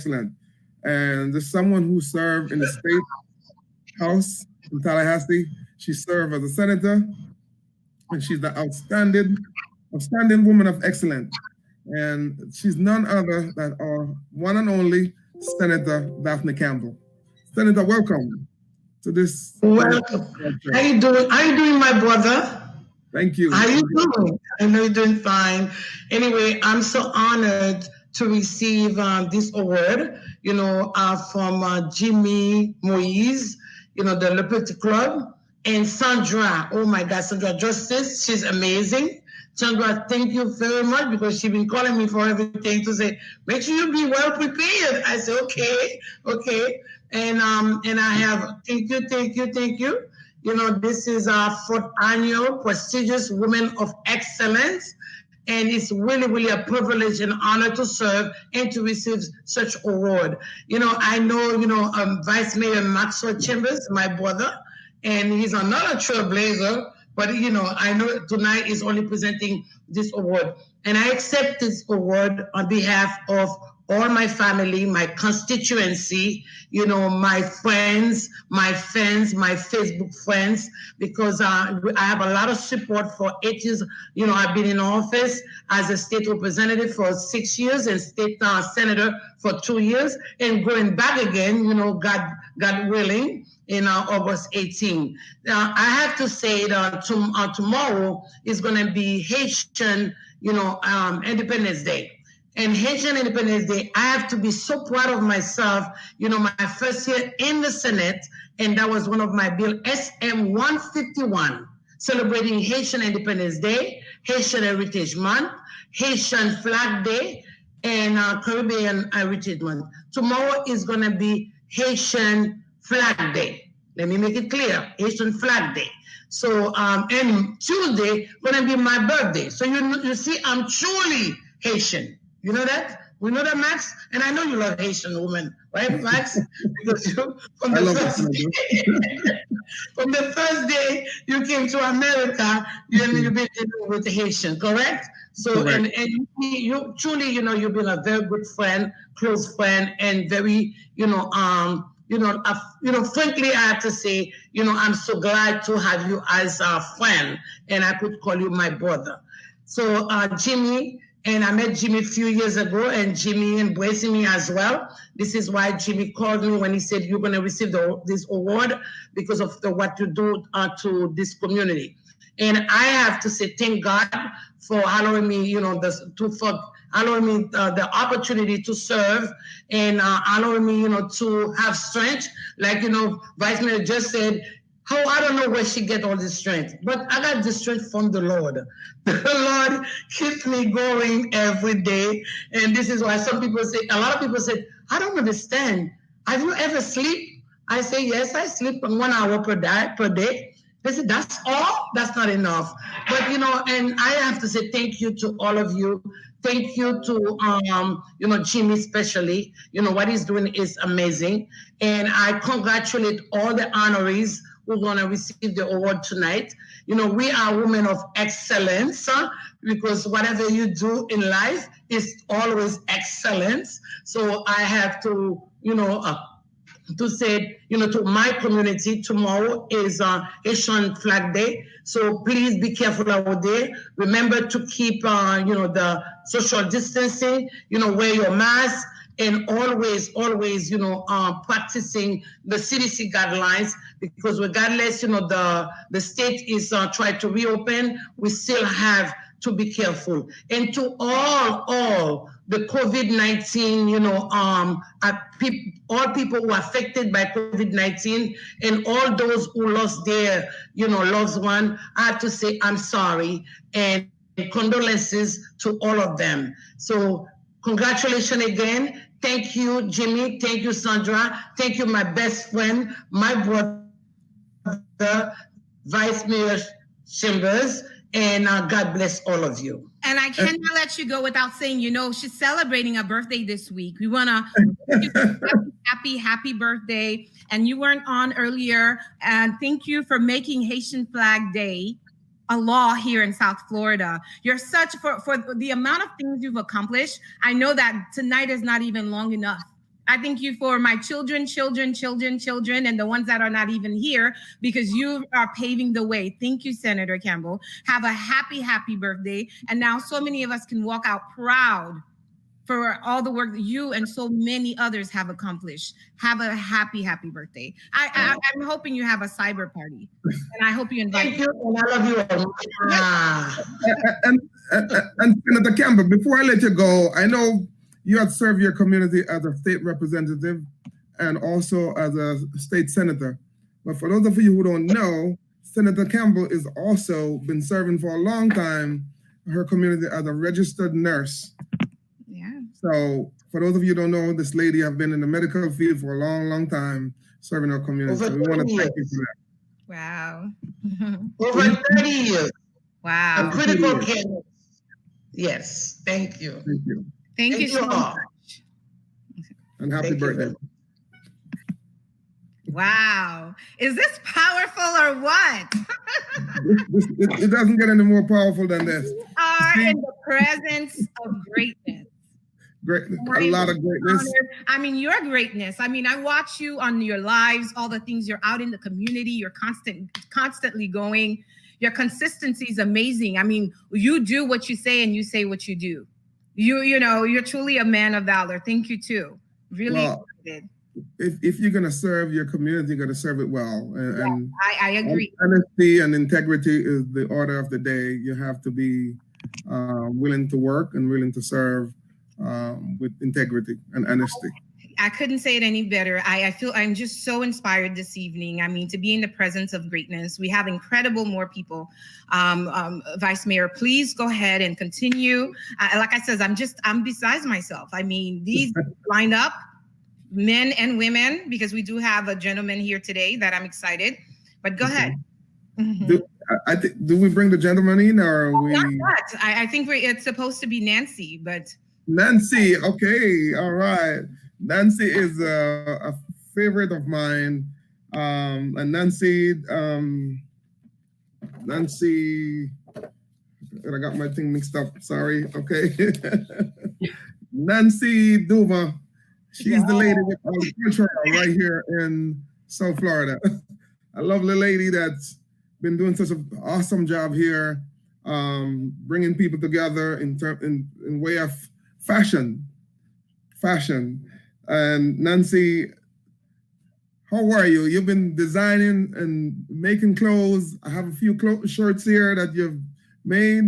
excellent. And there's someone who served in the state house in Tallahassee. She served as a senator, and she's the outstanding woman of excellence. And she's none other than our one and only Senator Daphne Campbell. Senator, welcome to this. Welcome. How you doing? How you doing, my brother? Thank you. How you doing? I know you're doing fine. Anyway, I'm so honored to receive this award, from Jimmy Moise, the Le Petit Club, and Sandra. Oh my God, Sandra Justice, she's amazing. Sandra, thank you very much, because she's been calling me for everything to say, make sure you be well prepared. I said, okay. And I have, thank you. This is our 4th annual prestigious Women of Excellence. And it's really, really a privilege and honor to serve and to receive such award. I know, Vice Mayor Maxwell Chambers, my brother, and he's another trailblazer, but, I know tonight is only presenting this award. And I accept this award on behalf of all my family, my constituency, my friends, my fans, my Facebook friends, because I have a lot of support for 8 years. I've been in office as a state representative for 6 years and state senator for 2 years, and going back again, God willing, in August 18. Now, I have to say that tomorrow is going to be Haitian, Independence Day. And Haitian Independence Day, I have to be so proud of myself. My first year in the Senate, and that was one of my bill, SM 151, celebrating Haitian Independence Day, Haitian Heritage Month, Haitian Flag Day, and Caribbean Heritage Month. Tomorrow is going to be Haitian Flag Day. Let me make it clear, Haitian Flag Day. So, and Tuesday going to be my birthday. So you see, I'm truly Haitian. You know that? We know that, Max? And I know you love Haitian women, right, Max? Because from the first day you came to America, you've been dealing with the Haitian, correct? So, correct. And you truly, you've been a very good friend, close friend, and very, frankly, I have to say, I'm so glad to have you as a friend, and I could call you my brother. So, Jimmy, and I met Jimmy a few years ago, and Jimmy embraced me as well. This is why Jimmy called me when he said, you're going to receive this award because of what you do to this community. And I have to say, thank God for allowing me, allowing me the opportunity to serve, and allowing me, to have strength. Like, Vice Mayor just said, I don't know where she get all this strength, but I got the strength from the Lord. The Lord keeps me going every day. And this is why a lot of people say, I don't understand. Have you ever sleep? I say, yes, I sleep 1 hour per day. They say, that's all? That's not enough. But, and I have to say thank you to all of you. Thank you to, Jimmy especially. What he's doing is amazing. And I congratulate all the honorees who are going to receive the award tonight. We are women of excellence, because whatever you do in life is always excellence. So I have to, to say, to my community, tomorrow is Haitian Flag Day. So please be careful out there. Remember to keep, the social distancing, wear your mask, and always, practicing the CDC guidelines, because regardless, the state is trying to reopen, we still have to be careful. And to all the COVID-19, all people who are affected by COVID-19, and all those who lost their, loved one, I have to say I'm sorry, and condolences to all of them. So congratulations again. Thank you, Jimmy. Thank you, Sandra. Thank you, my best friend, my brother, Vice Mayor Chambers, and God bless all of you. And I cannot let you go without saying, she's celebrating a birthday this week. We want to happy birthday. And you weren't on earlier. And thank you for making Haitian Flag Day a law here in South Florida. You're for the amount of things you've accomplished. I know that tonight is not even long enough I thank you for my children, and the ones that are not even here, because you are paving the way. Thank you, Senator Campbell. Have a happy, happy birthday. And now so many of us can walk out proud for all the work that you and so many others have accomplished. Have a happy, happy birthday. I'm hoping you have a cyber party, and I hope you invite. Thank you, and I love you all. And Senator Campbell, before I let you go, I know you have served your community as a state representative and also as a state senator. But for those of you who don't know, Senator Campbell has also been serving for a long time her community as a registered nurse. So for those of you who don't know, this lady has been in the medical field for a long, long time, serving our community. So we want to thank you for that. Wow. Over 30 years. Wow. A critical care. Yes. Thank you. Thank you. Thank you so much. And happy birthday. Wow. Is this powerful or what? It doesn't get any more powerful than this. You are in the presence of greatness. Great, a lot of greatness. I mean, your greatness. I mean, I watch you on your lives, all the things you're out in the community. You're constantly going. Your consistency is amazing. I mean, you do what you say and you say what you do. You know, you're truly a man of valor. Thank you too. Really excited. If you're gonna serve your community, you're gonna serve it well. And I agree. Honesty and integrity is the order of the day. You have to be willing to work and willing to serve with integrity and honesty. I couldn't say it any better. I feel I'm just so inspired this evening. I mean, to be in the presence of greatness. We have incredible more people. Vice Mayor, please go ahead and continue. Like I said, I'm besides myself. I mean, these lined up, men and women, because we do have a gentleman here today that I'm excited. But go ahead. Do we bring the gentleman in, or are we? Not that. I think it's supposed to be Nancy, but. Nancy, okay, all right. Nancy is a favorite of mine, and Nancy, and I got my thing mixed up. Sorry. Okay, Nancy Duva. She's the lady with all the culture right here in South Florida. A lovely lady that's been doing such an awesome job here, bringing people together in way of fashion. And Nancy, how are you? You've been designing and making clothes. I have a few shirts here that you've made,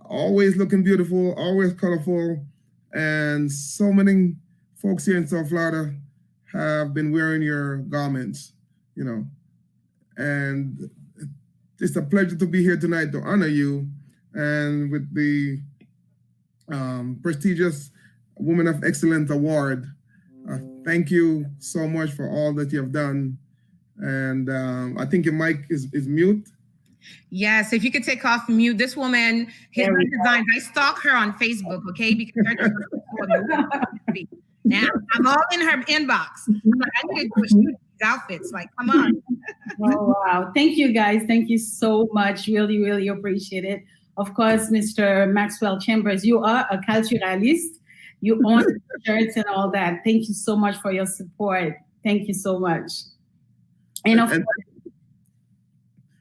always looking beautiful, always colorful. And so many folks here in South Florida have been wearing your garments, you know. And it's a pleasure to be here tonight to honor you, and with the prestigious Woman of Excellence Award. Thank you so much for all that you have done. And I think your mic is mute. Yes, if you could take off mute. This woman, her designs, I stalk her on Facebook, okay? Because now I'm all in her inbox. I'm like, I need to do a shoot these outfits. Like, come on. Oh, wow. Thank you, guys. Thank you so much. Really, really appreciate it. Of course, Mr. Maxwell Chambers, you are a culturalist. You own shirts and all that. Thank you so much for your support. Thank you so much. And of course,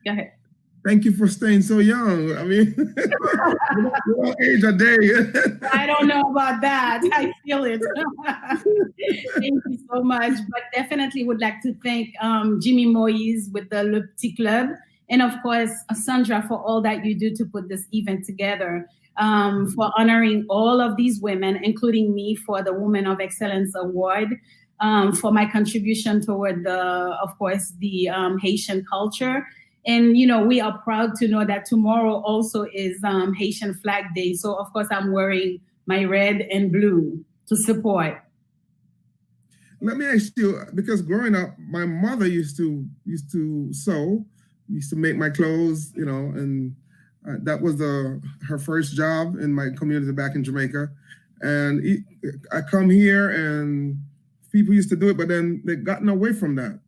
go ahead. Thank you for staying so young. I mean, you don't age a day. I don't know about that. I feel it. Thank you so much. But definitely would like to thank Jimmy Moise with the Le Petit Club. And of course, Sandra, for all that you do to put this event together, for honoring all of these women, including me for the Woman of Excellence Award, for my contribution toward of course, the Haitian culture. And, you know, we are proud to know that tomorrow also is Haitian Flag Day. So, of course, I'm wearing my red and blue to support. Let me ask you, because growing up, my mother used to sew, used to make my clothes, you know, and that was her first job in my community back in Jamaica. And I come here and people used to do it, but then they've gotten away from that.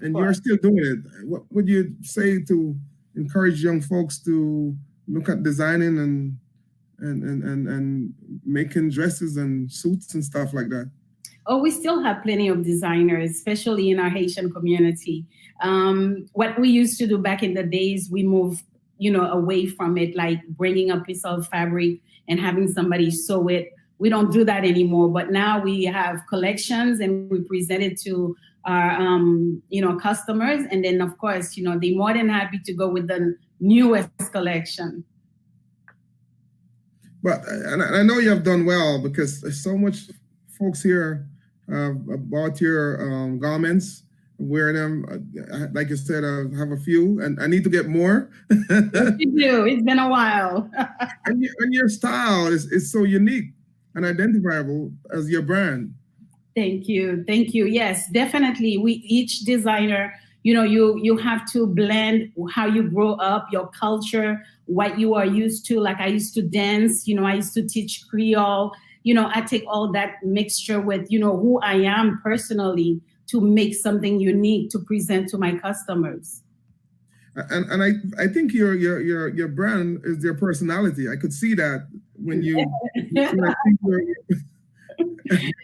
And you're still doing it. What would you say to encourage young folks to look at designing and making dresses and suits and stuff like that? Oh, we still have plenty of designers, especially in our Haitian community. What we used to do back in the days, we moved, away from it, like bringing a piece of fabric and having somebody sew it. We don't do that anymore. But now we have collections and we present it to our, customers. And then, of course, they're more than happy to go with the newest collection. But and I know you have done well, because there's so much folks here bought your garments, wear them. Like you said, I have a few, and I need to get more. Yes, you do. It's been a while. and your style is so unique and identifiable as your brand. Thank you. Yes, definitely. Each designer, you have to blend how you grow up, your culture, what you are used to. Like I used to dance, I used to teach Creole. I take all that mixture with, who I am personally to make something unique to present to my customers. And I think your brand is your personality. I could see that when you.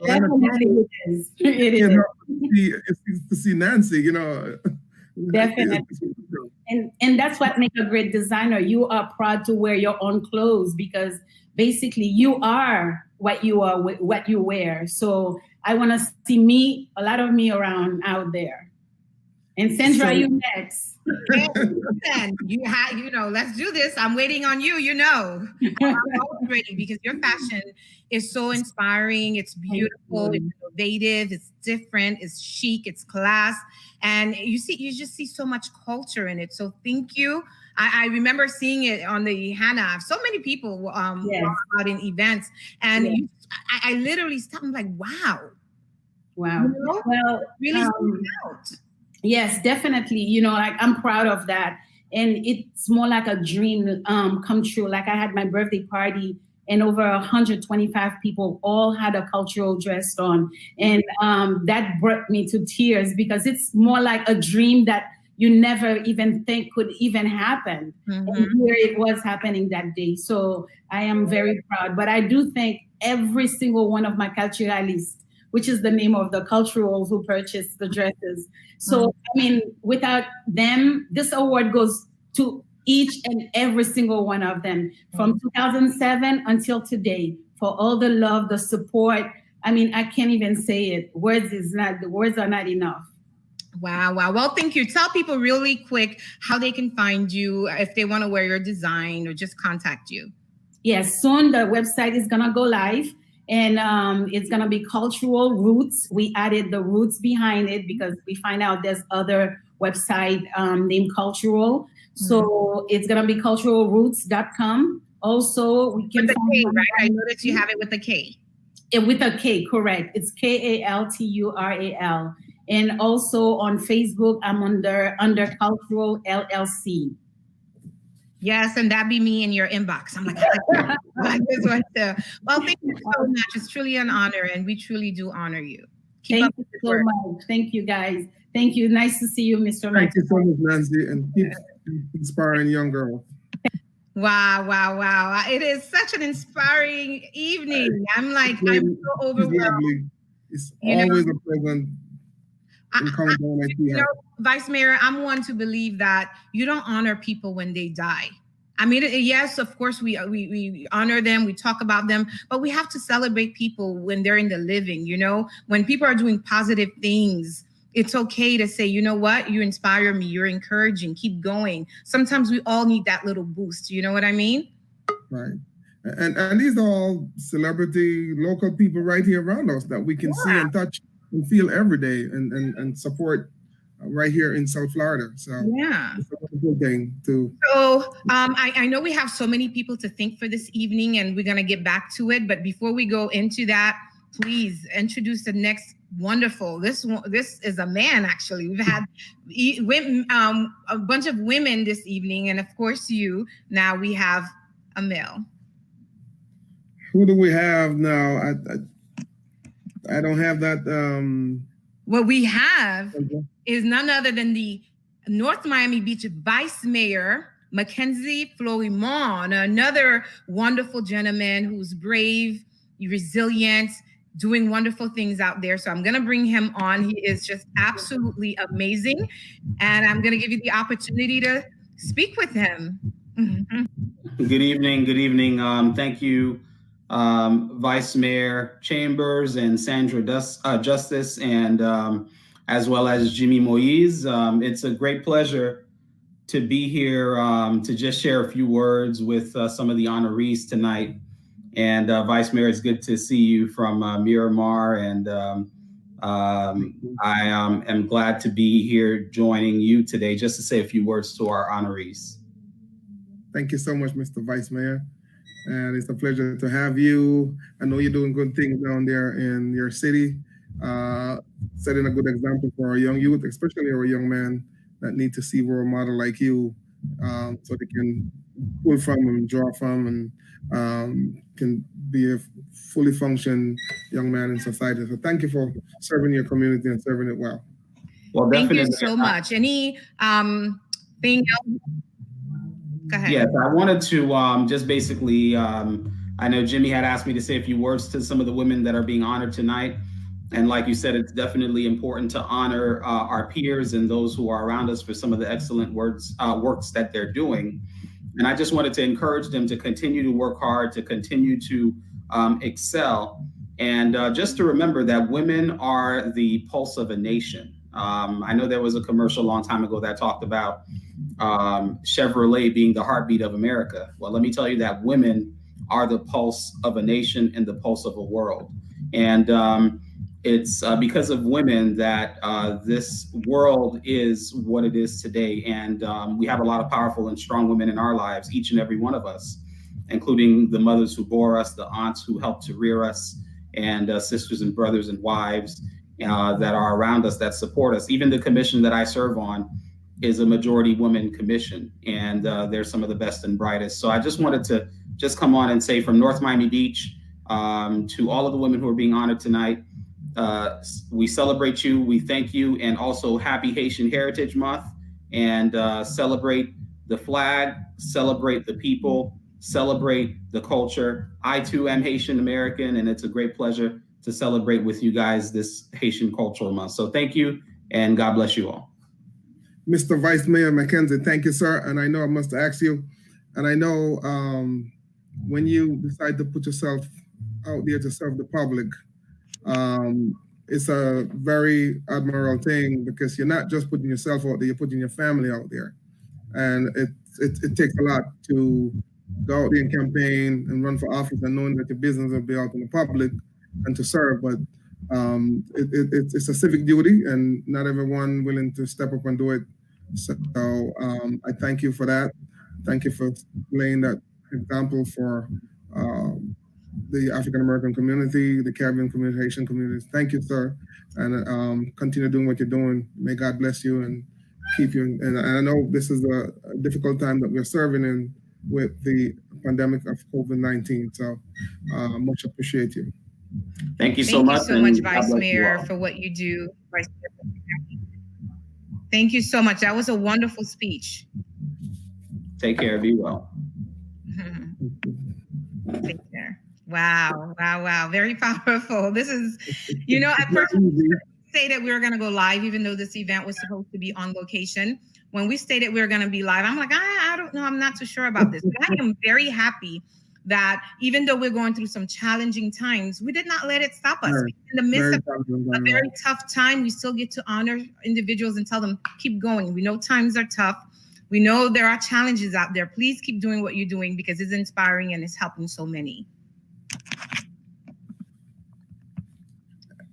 Definitely it is. To see Nancy, Definitely. And that's what makes a great designer. You are proud to wear your own clothes, because basically you are what you are, what you wear. So I want to see a lot of me around out there. And Sandra, you next. Listen, let's do this. I'm waiting on you. I'm always ready, because your fashion is so inspiring. It's beautiful. It's innovative. It's different. It's chic. It's class. And you just see so much culture in it. So thank you. I remember seeing it on the Hannah. So many people walk out in events, and I literally stopped. I'm like, wow. Well, really stood out. Yes, definitely. Like I'm proud of that. And it's more like a dream come true. Like I had my birthday party and over 125 people all had a cultural dress on. And that brought me to tears, because it's more like a dream that you never even think could even happen. Mm-hmm. And here it was happening that day. So I am very proud. But I do thank every single one of my culturalists, which is the name of the culturals who purchased the dresses. So, without them, this award goes to each and every single one of them from 2007 until today, for all the love, the support. I can't even say it. Words are not enough. Wow. Well, thank you. Tell people really quick how they can find you if they want to wear your design or just contact you. Yes, soon the website is going to go live. And it's going to be Cultural Roots. We added the roots behind it because we find out there's other website named Cultural. So it's going to be culturalroots.com. Also, we can with a K, right? I noticed you have it with a K. With a K, correct. It's KALTURAL. And also on Facebook, I'm under Cultural LLC. Yes, and that'd be me in your inbox. I'm like, this one too. Well, thank you so much. It's truly an honor, and we truly do honor you. Keep up with the work. Much. Thank you, guys. Thank you. Nice to see you, Mr. Thank you so much, Nancy, and keep inspiring young girls. Wow. It is such an inspiring evening. I'm so overwhelmed. It's always a pleasant. Vice Mayor, I'm one to believe that you don't honor people when they die. Yes, of course, we honor them, we talk about them, but we have to celebrate people when they're in the living, when people are doing positive things. It's okay to say, you know what, you inspire me, you're encouraging, keep going. Sometimes we all need that little boost, you know what I mean? Right. And these are all celebrity, local people right here around us that we can see and touch and feel every day and support right here in South Florida. So it's a wonderful thing too. So I know we have so many people to thank for this evening, and we're going to get back to it. But before we go into that, please introduce the next wonderful. This is a man, actually. We've had a bunch of women this evening, and of course you. Now we have a male. Who do we have now? I don't have that. What we have is none other than the North Miami Beach Vice Mayor, Mackenzie Florimon, another wonderful gentleman who's brave, resilient, doing wonderful things out there. So I'm going to bring him on. He is just absolutely amazing. And I'm going to give you the opportunity to speak with him. Good evening. Good evening. Thank you, Vice Mayor Chambers and Sandra Justice, and as well as Jimmy Moise. It's a great pleasure to be here to just share a few words with some of the honorees tonight. And Vice Mayor, it's good to see you from Miramar, and I am glad to be here joining you today just to say a few words to our honorees. Thank you so much, Mr. Vice Mayor. And it's a pleasure to have you. I know you're doing good things down there in your city, setting a good example for our young youth, especially our young men that need to see a role model like you, so they can pull from and draw from, and can be a fully functioned young man in society. So thank you for serving your community and serving it well. Well, thank you so much. Any thing else? Go ahead. Yes, I wanted to just basically, I know Jimmy had asked me to say a few words to some of the women that are being honored tonight. And like you said, it's definitely important to honor our peers and those who are around us for some of the excellent works that they're doing. And I just wanted to encourage them to continue to work hard, to continue to excel. And just to remember that women are the pulse of a nation. I know there was a commercial a long time ago that talked about Chevrolet being the heartbeat of America. Well, let me tell you that women are the pulse of a nation and the pulse of a world. And it's because of women that this world is what it is today. And we have a lot of powerful and strong women in our lives, each and every one of us, including the mothers who bore us, the aunts who helped to rear us, and sisters and brothers and wives that are around us, that support us. Even the commission that I serve on is a majority woman commission, and they're some of the best and brightest. So I just wanted to just come on and say from North Miami Beach to all of the women who are being honored tonight, we celebrate you, we thank you, and also happy Haitian Heritage Month, and celebrate the flag, celebrate the people, celebrate the culture. I too am Haitian American, and it's a great pleasure to celebrate with you guys this Haitian Cultural Month. So thank you, and God bless you all. Mr. Vice Mayor McKenzie, thank you, sir. And I know I must ask you, and I know when you decide to put yourself out there to serve the public, it's a very admirable thing, because you're not just putting yourself out there, you're putting your family out there. And it takes a lot to go out there and campaign and run for office and knowing that your business will be out in the public and to serve. But it's a civic duty, and not everyone willing to step up and do it. So I thank you for that. Thank you for laying that example for the African American community, the Caribbean community, Haitian communities. Thank you, sir, and continue doing what you're doing. May God bless you and keep you. And I know this is a difficult time that we're serving in with the pandemic of COVID-19. So much appreciate you. Thank you so much. Thank you so much, Vice Mayor, for what you do. Thank you so much. That was a wonderful speech. Take care. Be well. Take care. Wow. Wow. Wow. Very powerful. This is, you know, at first we say that we were going to go live, even though this event was supposed to be on location. When we stated we were going to be live, I'm like, I don't know. I'm not too sure about this. But I am very happy that even though we're going through some challenging times, we did not let it stop us. In the midst of a very tough time, we still get to honor individuals and tell them, keep going. We know times are tough. We know there are challenges out there. Please keep doing what you're doing, because it's inspiring and it's helping so many.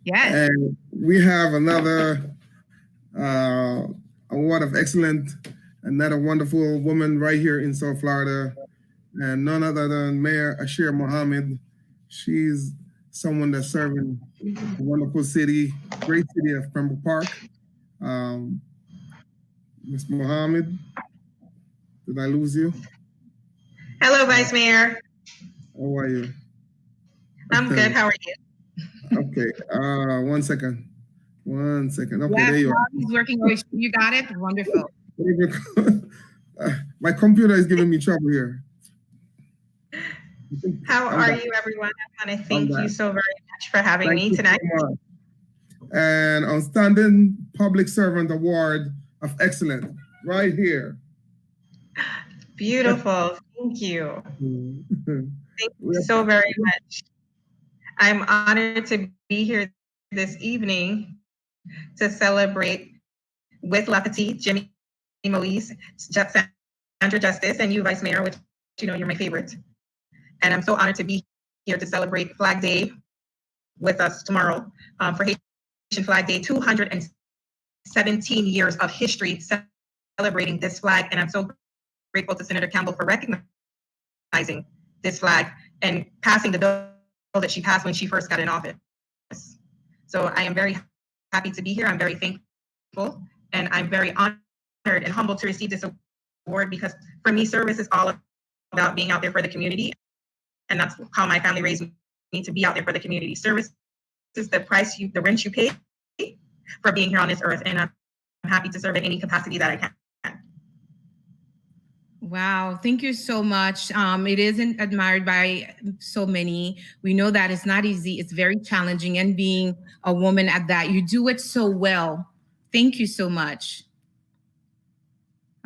Yes. And we have another award of excellence, another wonderful woman right here in South Florida, and none other than Mayor Ashir Mohammed. She's someone that's serving a wonderful city, great city of Pembroke Park. Ms. Mohammed, did I lose you? Hello, Vice Mayor. How are you? I'm good. How are you? Okay. 1 second. 1 second. Okay, there you are. He's working. You got it? Wonderful. My computer is giving me trouble here. How are you, everyone? I want to thank you so very much for having me tonight. So and Outstanding Public Servant Award of Excellence, right here. Beautiful. Thank you. Thank you so very much. I'm honored to be here this evening to celebrate with La Petite, Jimmy Moise, Sandra Justice, and you, Vice Mayor, which you know you're my favorite. And I'm so honored to be here to celebrate Flag Day with us tomorrow for Haitian Flag Day, 217 years of history celebrating this flag. And I'm so grateful to Senator Campbell for recognizing this flag and passing the bill that she passed when she first got in office. So I am very happy to be here. I'm very thankful, and I'm very honored and humbled to receive this award, because for me, service is all about being out there for the community. And that's how my family raised me, to be out there for the community. Service is the rent you pay for being here on this earth. And I'm happy to serve in any capacity that I can. Wow, thank you so much. It isn't admired by so many. We know that it's not easy. It's very challenging. And being a woman at that, you do it so well. Thank you so much.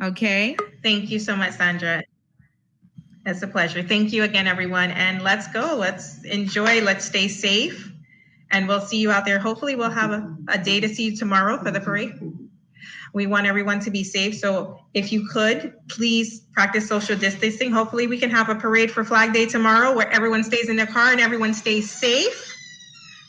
Okay. Thank you so much, Sandra. It's a pleasure. Thank you again, everyone. And let's go. Let's enjoy. Let's stay safe. And we'll see you out there. Hopefully we'll have a day to see you tomorrow for the parade. We want everyone to be safe. So if you could, please practice social distancing. Hopefully we can have a parade for Flag Day tomorrow where everyone stays in their car and everyone stays safe,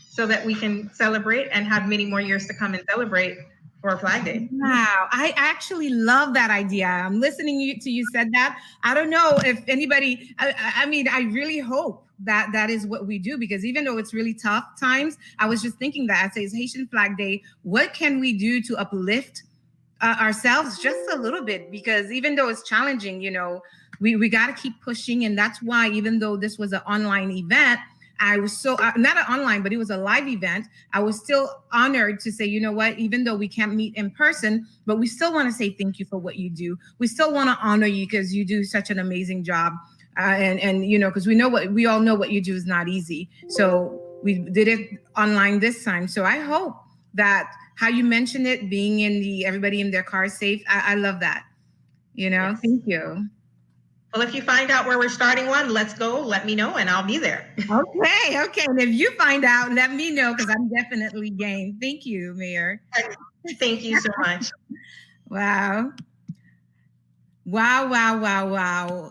so that we can celebrate and have many more years to come and celebrate for Flag Day. Wow, I actually love that idea. I'm listening to you said that. I don't know if anybody, I mean, I really hope that is what we do, because even though it's really tough times, I was just thinking that I say it's Haitian Flag Day. What can we do to uplift ourselves just a little bit? Because even though it's challenging, you know, we got to keep pushing. And that's why, even though this was an online event, I was so, not an online, but it was a live event, I was still honored to say, you know what, even though we can't meet in person, but we still want to say thank you for what you do. We still want to honor you because you do such an amazing job. And you know, because we all know what you do is not easy. So we did it online this time. So I hope that how you mentioned it, being in everybody in their car safe, I love that. You know, yes. Thank you. Well, if you find out where we're starting one, let's go. Let me know and I'll be there. Okay. And if you find out, let me know, because I'm definitely game. Thank you, Mayor. Thank you so much. Wow.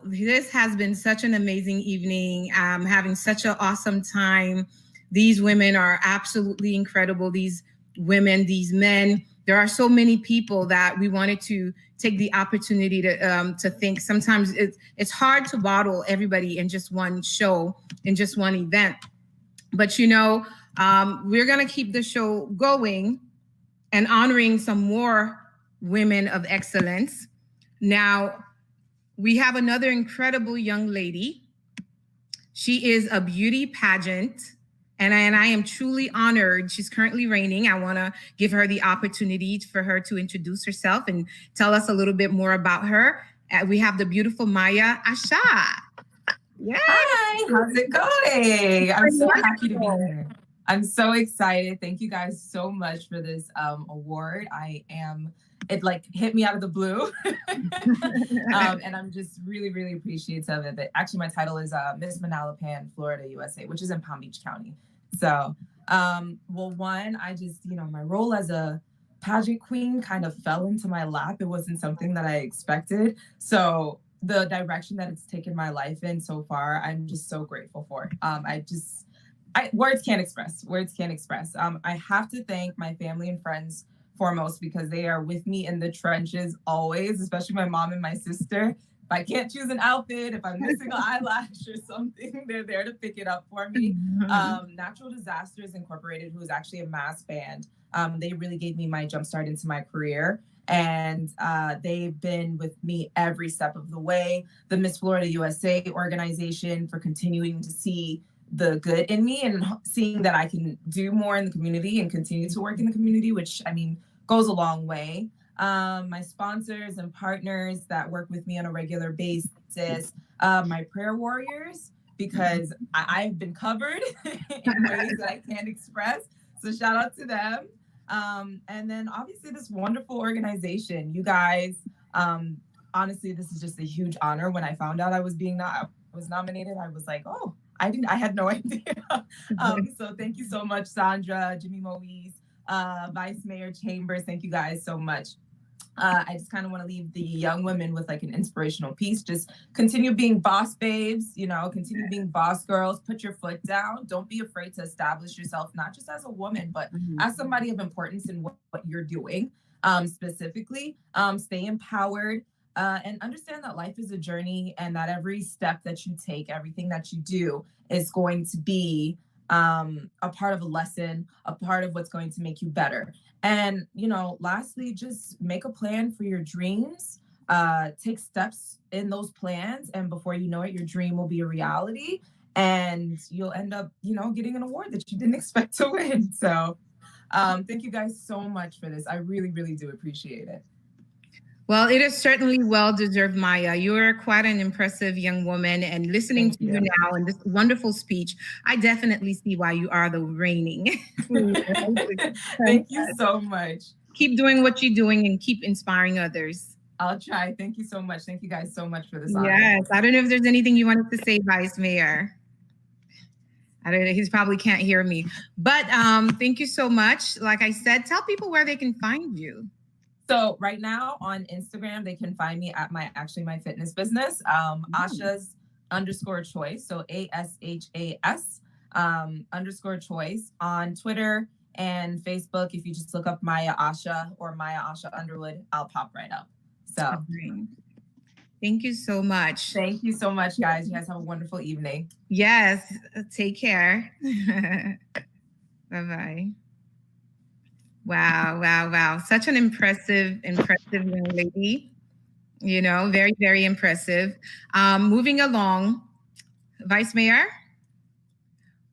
This has been such an amazing evening. I'm having such an awesome time. These women are absolutely incredible. These women, these men. There are so many people that we wanted to take the opportunity to think. Sometimes it's hard to bottle everybody in just one show, in just one event. But you know, we're gonna keep the show going and honoring some more women of excellence. Now, we have another incredible young lady. She is a beauty pageant. And I am truly honored. She's currently reigning. I want to give her the opportunity for her to introduce herself and tell us a little bit more about her. We have the beautiful Maya Asha. Yay. Hi, how's it going? I'm so happy to be here. I'm so excited. Thank you guys so much for this award. It like hit me out of the blue. And I'm just really, really appreciative of it. But actually, my title is Miss Manalapan, Florida, USA, which is in Palm Beach County. So, well, one, I just, you know, my role as a pageant queen kind of fell into my lap. It wasn't something that I expected. So the direction that it's taken my life in so far, I'm just so grateful for. Words can't express. I have to thank my family and friends foremost, because they are with me in the trenches always, especially my mom and my sister. If I can't choose an outfit, if I'm missing an eyelash or something, they're there to pick it up for me. Natural Disasters Incorporated, who is actually a mass band, they really gave me my jumpstart into my career. And they've been with me every step of the way. The Miss Florida USA organization, for continuing to see the good in me and seeing that I can do more in the community and continue to work in the community, which, I mean, goes a long way. My sponsors and partners that work with me on a regular basis, my prayer warriors, because I've been covered in ways that I can't express. So shout out to them. And then obviously this wonderful organization, you guys, honestly, this is just a huge honor. When I found out I was nominated, I was like, oh, I had no idea. So thank you so much, Sandra, Jimmy Moise, Vice Mayor Chambers. Thank you guys so much. I just kind of want to leave the young women with like an inspirational piece. Just continue being boss babes, you know, continue being boss girls, put your foot down. Don't be afraid to establish yourself, not just as a woman, but as somebody of importance in what you're doing. Specifically, stay empowered and understand that life is a journey and that every step that you take, everything that you do is going to be a part of a lesson, a part of what's going to make you better. And, you know, lastly, just make a plan for your dreams, take steps in those plans. And before you know it, your dream will be a reality and you'll end up, you know, getting an award that you didn't expect to win. So thank you guys so much for this. I really, really do appreciate it. Well, it is certainly well-deserved, Maya. You are quite an impressive young woman, and listening to you now and this wonderful speech, I definitely see why you are the reigning. Thank you so much. Keep doing what you're doing and keep inspiring others. I'll try. Thank you so much. Thank you guys so much for this honor. Yes. I don't know if there's anything you wanted to say, Vice Mayor. I don't know. He probably can't hear me. But thank you so much. Like I said, tell people where they can find you. So right now on Instagram, they can find me at my fitness business, Asha's _choice. So ASHAS _choice on Twitter and Facebook. If you just look up Maya Asha or Maya Asha Underwood, I'll pop right up. So thank you so much. Thank you so much, guys. You guys have a wonderful evening. Yes. Take care. Bye-bye. Wow, wow, wow. Such an impressive young lady. You know, very, very impressive. Moving along, Vice Mayor.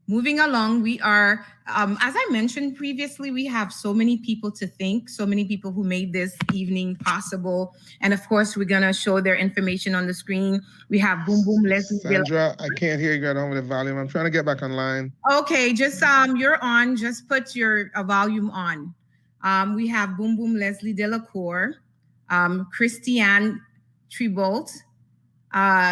Moving along, we are, as I mentioned previously, we have so many people to thank, so many people who made this evening possible. And of course, we're going to show their information on the screen. We have Boom Boom Leslie. Sandra, I can't hear you. Got on with the volume. I'm trying to get back online. Okay, just you're on. Just put your volume on. We have Boom Boom Leslie Delacour, Christiane Tribolt.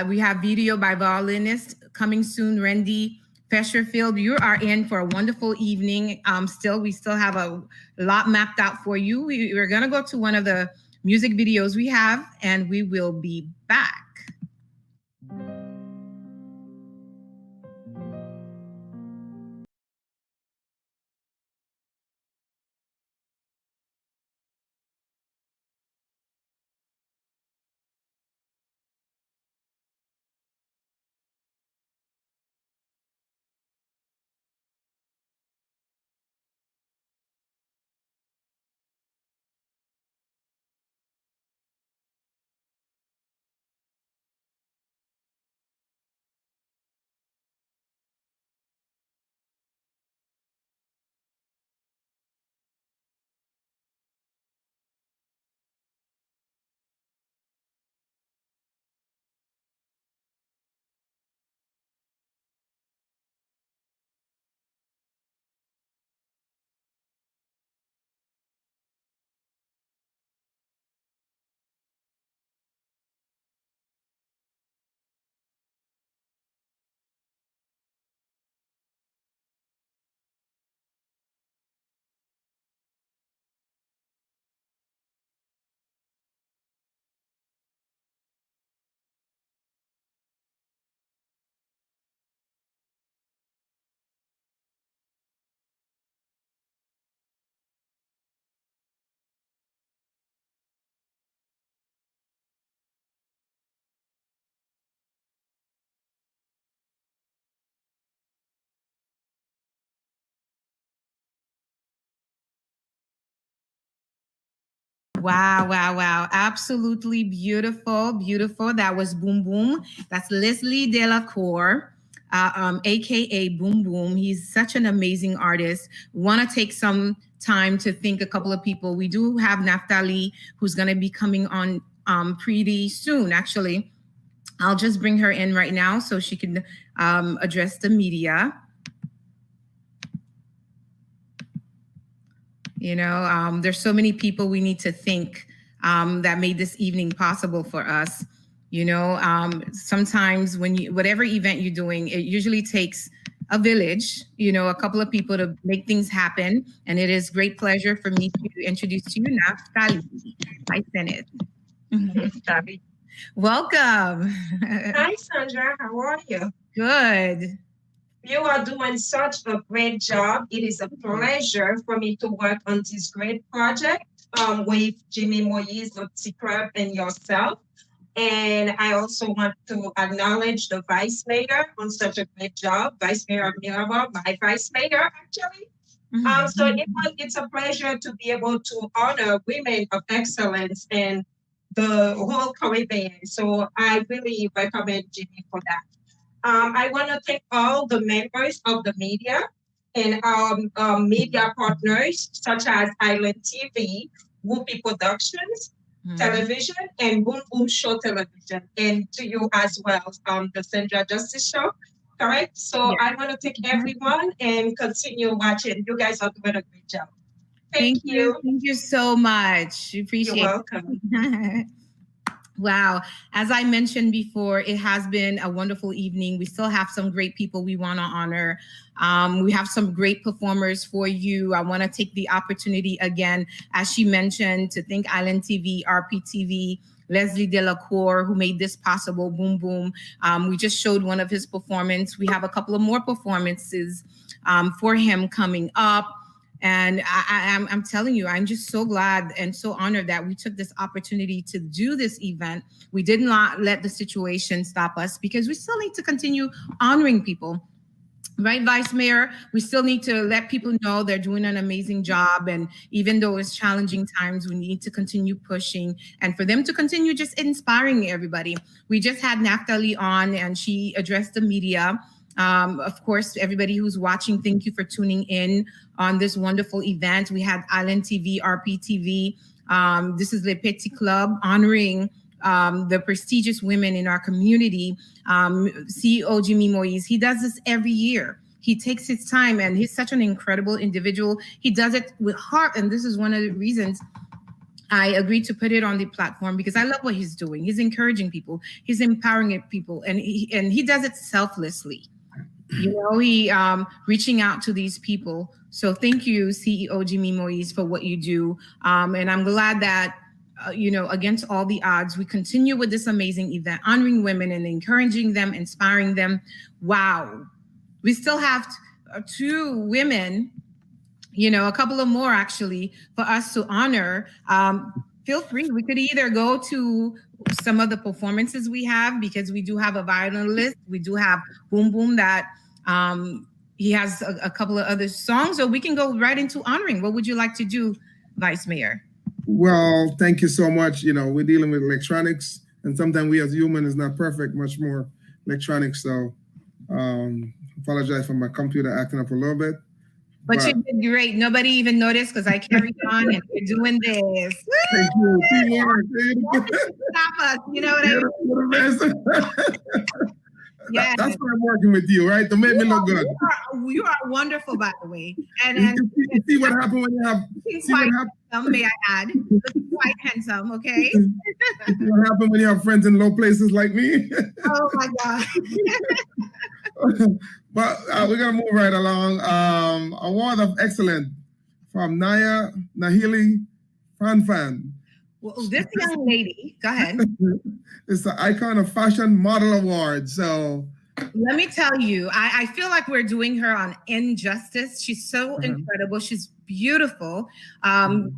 We have video by violinist coming soon, Randy Fesherfield. You are in for a wonderful evening. We still have a lot mapped out for you. We're gonna go to one of the music videos we have, and we will be back. Wow, wow, wow. Absolutely beautiful, beautiful. That was Boom Boom. That's Leslie Delacour, AKA Boom Boom. He's such an amazing artist. Want to take some time to thank a couple of people. We do have Naftali, who's going to be coming on pretty soon, actually. I'll just bring her in right now so she can address the media. You know, there's so many people we need to thank that made this evening possible for us. You know, sometimes when whatever event you're doing, it usually takes a village, you know, a couple of people to make things happen. And it is great pleasure for me to introduce to you Naftali, my Senate. Welcome. Hi, Sandra. How are you? Good. You are doing such a great job. It is a pleasure for me to work on this great project with Jimmy Moise, the Tea Club, and yourself. And I also want to acknowledge the Vice Mayor on such a great job, Vice Mayor Mirabal, my Vice Mayor, actually. So it's a pleasure to be able to honor women of excellence in the whole Caribbean. So I really recommend Jimmy for that. I want to thank all the members of the media and our media partners, such as Island TV, Whoopi Productions, Television, and Boom Boom Show Television, and to you as well, the SANDRA Justice Show, correct? So I want to thank everyone and continue watching. You guys are doing a great job. Thank you. Thank you so much. Appreciate it. You're welcome. Wow. As I mentioned before, it has been a wonderful evening. We still have some great people we want to honor. We have some great performers for you. I want to take the opportunity again, as she mentioned, to thank Island TV, RPTV, Leslie Delacour, who made this possible, Boom Boom. We just showed one of his performances. We have a couple of more performances for him coming up. And I'm telling you, I'm just so glad and so honored that we took this opportunity to do this event. We did not let the situation stop us because we still need to continue honoring people. Right, Vice Mayor? We still need to let people know they're doing an amazing job. And even though it's challenging times, we need to continue pushing and for them to continue just inspiring everybody. We just had Naftali on and she addressed the media. Of course, everybody who's watching, thank you for tuning in on this wonderful event. We had Island TV, RPTV. This is Le Petit Club honoring the prestigious women in our community. CEO Jimmy Moise, he does this every year. He takes his time and he's such an incredible individual. He does it with heart. And this is one of the reasons I agreed to put it on the platform because I love what he's doing. He's encouraging people. He's empowering people. And he does it selflessly. You know, he reaching out to these people. So thank you, CEO Jimmy Moise, for what you do. And I'm glad that, you know, against all the odds, we continue with this amazing event, honoring women and encouraging them, inspiring them. Wow. We still have 2 women, you know, a couple of more actually for us to honor. Feel free. We could either go to some of the performances we have because we do have a violin list. We do have Boom Boom that he has a couple of other songs, or we can go right into honoring. What would you like to do, Vice Mayor? Well, thank you so much. You know, we're dealing with electronics and sometimes we as humans is not perfect, much more electronics. So apologize for my computer acting up a little bit. But you did great. Nobody even noticed because I carried on and you're doing this. Thank you. Stop us. You know what I mean? Yeah. That's why I'm working with you, right? To make me look good. You are wonderful, by the way. And you see what happened when you have. Quite handsome, may I add? Quite handsome, okay? What happened when you have friends in low places like me? Oh my God. But we're gonna move right along. Award of Excellence from Naya Nahili Fan. Well, this young lady, go ahead. It's the Icon of Fashion Model Award. So let me tell you, I feel like we're doing her on injustice. She's so incredible. She's beautiful,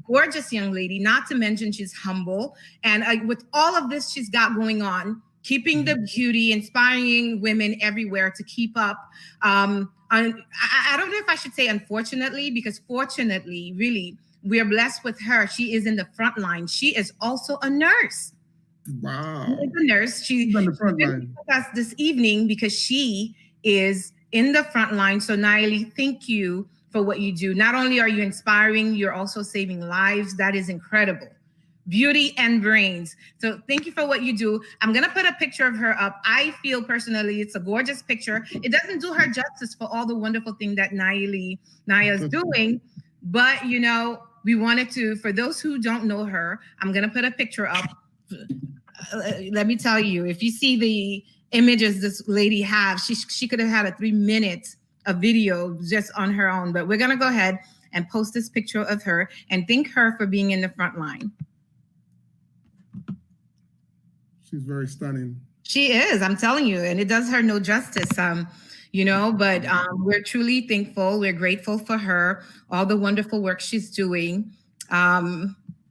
gorgeous young lady, not to mention she's humble. And with all of this she's got going on, keeping the beauty, inspiring women everywhere to keep up. I don't know if I should say unfortunately, because fortunately, really, we are blessed with her. She is in the front line. She is also a nurse. Wow. She is a nurse. She's on the front line with us this evening because she is in the front line. So Naili, thank you for what you do. Not only are you inspiring, you're also saving lives. That is incredible. beauty and brains. So thank you for what you do. I'm going to put a picture of her up. I feel personally it's a gorgeous picture. It doesn't do her justice for all the wonderful thing that Naya's doing, but you know, we wanted to, for those who don't know her, I'm going to put a picture up. Let me tell you, if you see the images this lady has, she could have had a 3 minutes of video just on her own, but we're going to go ahead and post this picture of her and thank her for being in the front line. She's very stunning. She is, I'm telling you, and it does her no justice, you know, but we're truly thankful. We're grateful for her, all the wonderful work she's doing, a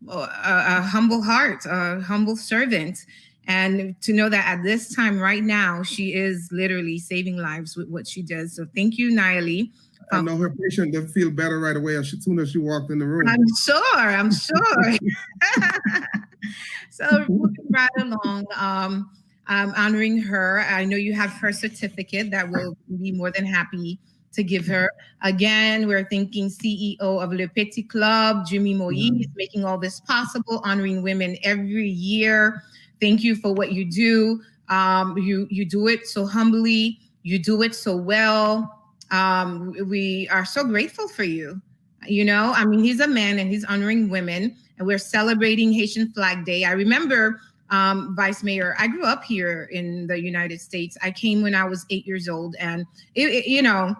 humble heart, a humble servant. And to know that at this time right now, she is literally saving lives with what she does. So thank you, Nayeli. I know her patient will feel better right away as soon as she walked in the room. I'm sure. So moving right along, I'm honoring her. I know you have her certificate that we'll be more than happy to give her. Again, we're thanking CEO of Le Petit Club, Jimmy Moise, making all this possible, honoring women every year. Thank you for what you do. You do it so humbly. You do it so well. We are so grateful for you. You know, I mean, he's a man and he's honoring women, and we're celebrating Haitian Flag Day. I remember, Vice Mayor, I grew up here in the United States. I came when I was 8 years old, and you know,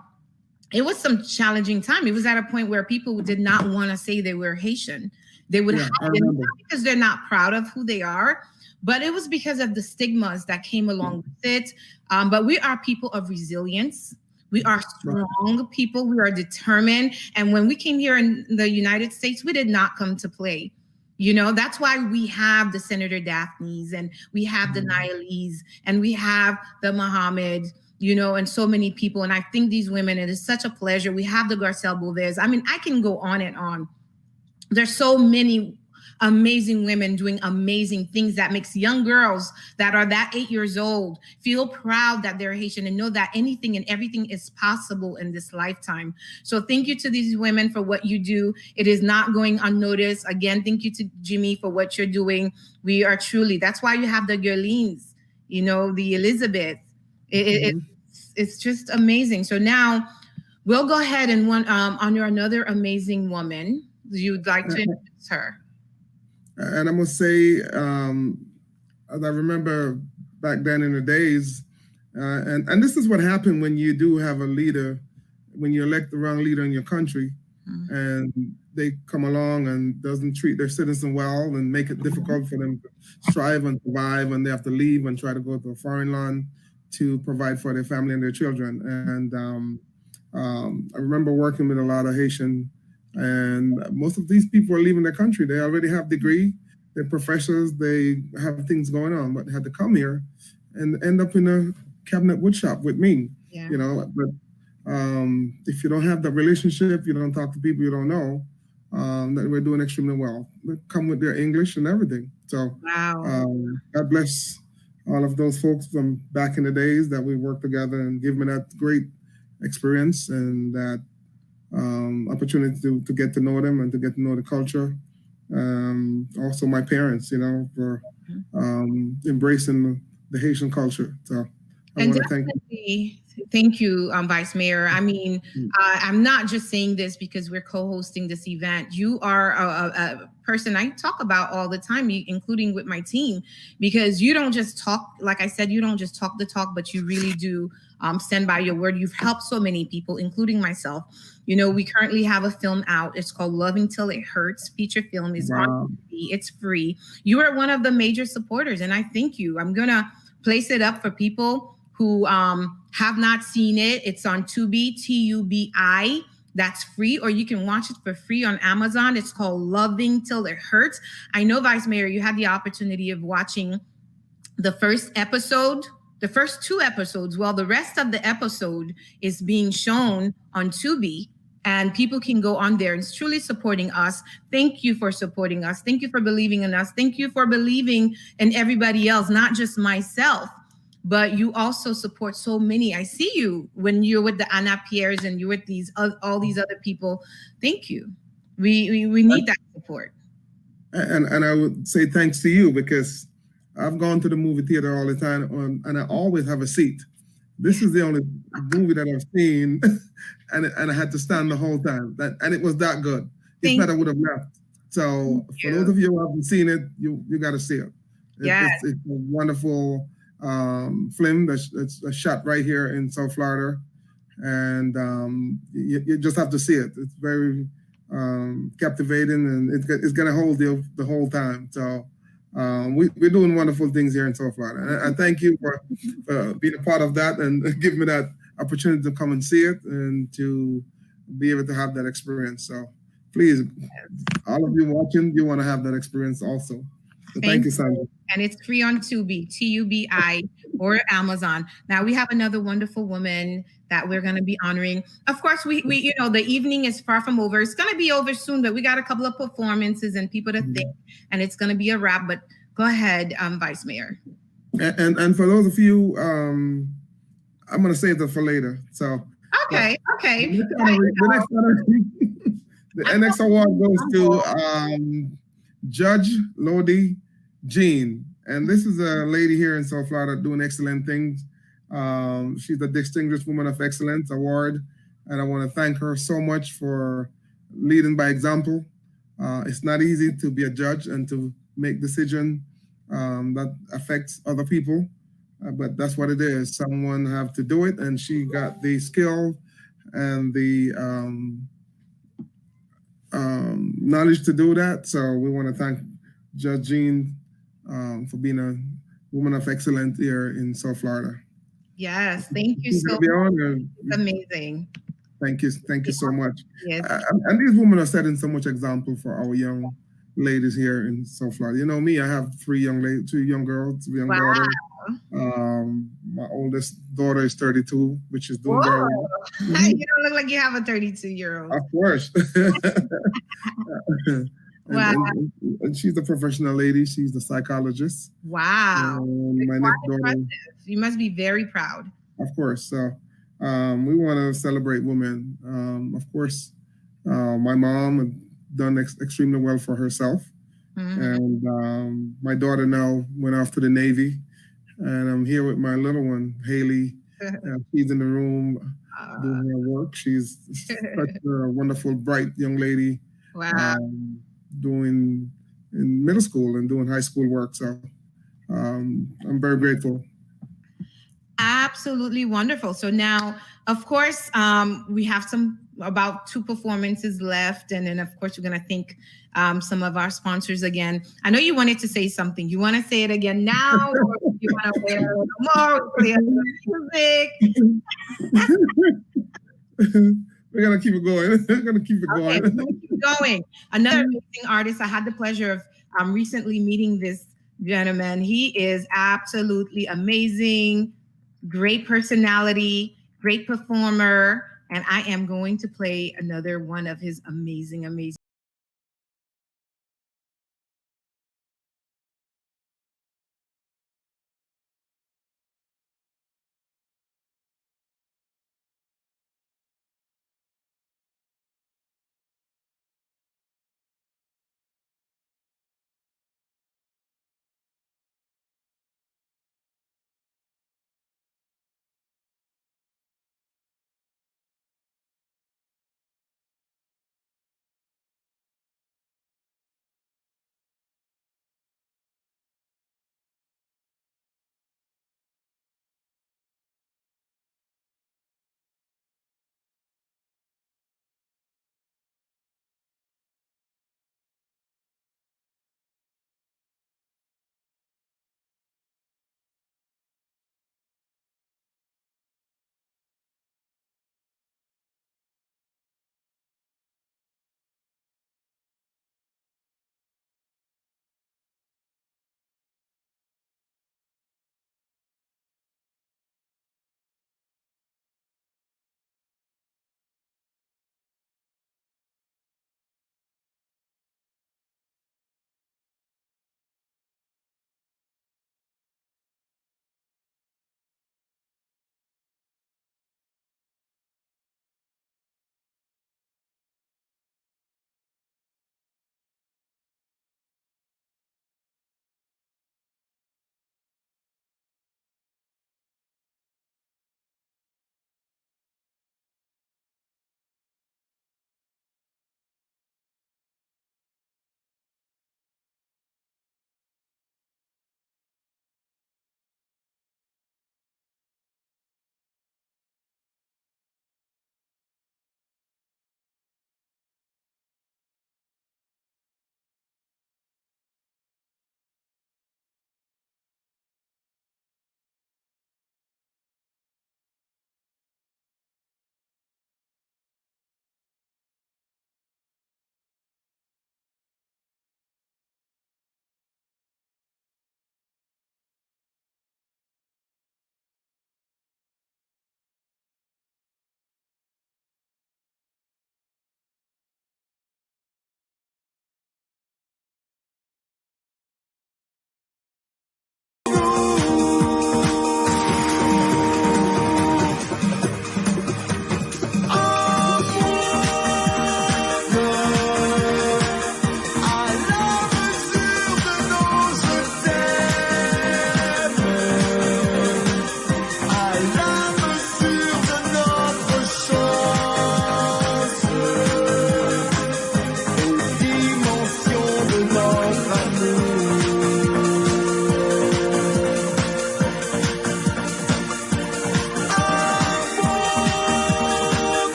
it was some challenging time. It was at a point where people did not want to say they were Haitian. They would hide it, not because they're not proud of who they are, but it was because of the stigmas that came along with it. But we are people of resilience. We are strong people. We are determined. And when we came here in the United States, we did not come to play. You know, that's why we have the Senator Daphnes, and we have the Nayelis, and we have the Mohammed, you know, and so many people. And I think these women, it is such a pleasure. We have the Garcelle Beauvais. I mean, I can go on and on. There's so many amazing women doing amazing things that makes young girls that are that 8 years old feel proud that they're Haitian and know that anything and everything is possible in this lifetime. So thank you to these women for what you do. It is not going unnoticed. Again, thank you to Jimmy for what you're doing. We are truly, that's why you have the Girlines, you know, the Elizabeth. It's just amazing. So now we'll go ahead and honor another amazing woman. You'd like to introduce her. And I must say, as I remember back then in the days, and this is what happened when you do have a leader, when you elect the wrong leader in your country, and they come along and doesn't treat their citizens well and make it difficult for them to strive and survive, and they have to leave and try to go to a foreign land to provide for their family and their children. And I remember working with a lot of Haitian, and most of these people are leaving their country. They already have degree, they're professors, they have things going on, but they had to come here and end up in a cabinet woodshop with me, you know. But if you don't have the relationship, you don't talk to people you don't know, that we're doing extremely well. They come with their English and everything. So God bless all of those folks from back in the days that we worked together and give me that great experience and that opportunity to get to know them and to get to know the culture. Also my parents, you know, for embracing the Haitian culture. So I want to thank you, Vice Mayor. I mean, I'm not just saying this because we're co-hosting this event. You are a person I talk about all the time, including with my team, because you don't just talk, like I said, you don't just talk the talk, but you really do stand by your word. You've helped so many people, including myself. You know, we currently have a film out. It's called Loving Till It Hurts. Feature film is on TV. It's free. You are one of the major supporters, and I thank you. I'm going to place it up for people who have not seen it. It's on Tubi, Tubi. That's free, or you can watch it for free on Amazon. It's called Loving Till It Hurts. I know, Vice Mayor, you had the opportunity of watching the first episode, the first 2 episodes. Well, the rest of the episode is being shown on Tubi, and people can go on there. It's truly supporting us. Thank you for supporting us. Thank you for believing in us. Thank you for believing in everybody else, not just myself, but you also support so many. I see you when you're with the Anna Pierres and you're with these all these other people. Thank you. We need that support. And I would say thanks to you, because I've gone to the movie theater all the time, and I always have a seat. This is the only movie that I've seen, and I had to stand the whole time. And it was that good. If not, I would have left. So for those of you who haven't seen it, you got to see it. It's a wonderful film that's shot right here in South Florida, and you just have to see it. It's very captivating, and it's going to hold you the whole time. So we're doing wonderful things here in South Florida. And I thank you for being a part of that and giving me that opportunity to come and see it and to be able to have that experience. So please, all of you watching, you want to have that experience also. So thank you, Sandra. And it's free on Tubi, Tubi, or Amazon. Now we have another wonderful woman that we're going to be honoring. Of course, we you know, the evening is far from over. It's going to be over soon, but we got a couple of performances and people to thank, and it's going to be a wrap. But go ahead, Vice Mayor. And for those of you, I'm going to save that for later. So okay. The next award goes to Judge Lodi Jean, and this is a lady here in South Florida doing excellent things. She's the Distinguished Woman of Excellence Award, and I want to thank her so much for leading by example. It's not easy to be a judge and to make decisions that affects other people, but that's what it is. Someone have to do it, and she got the skill and the knowledge to do that. So we want to thank Judge Jean for being a woman of excellence here in South Florida. Yes, thank you so much. It's amazing. Thank you so much. Yes. And these women are setting so much example for our young ladies here in South Florida. You know me, I have two young girls, 2 young daughters. My oldest daughter is 32, which is doing very well. You don't look like you have a 32-year-old. Of course. Wow. And she's a professional lady. She's a psychologist. Wow. My next daughter. You must be very proud. Of course. So we want to celebrate women. Of course, my mom had done extremely well for herself. And my daughter now went off to the Navy. And I'm here with my little one, Haley. She's in the room doing her work. She's such a wonderful, bright young lady. Wow. Doing in middle school and doing high school work. So I'm very grateful. Absolutely wonderful. So now, of course, we have about 2 performances left. And then, of course, we're going to thank some of our sponsors again. I know you wanted to say something. You want to say it again now? Or you want to wait a little more? Play a little music? We're going to keep it going. We're going to keep it going. Okay, keep going. Another amazing artist. I had the pleasure of recently meeting this gentleman. He is absolutely amazing. Great personality, great performer, and I am going to play another one of his amazing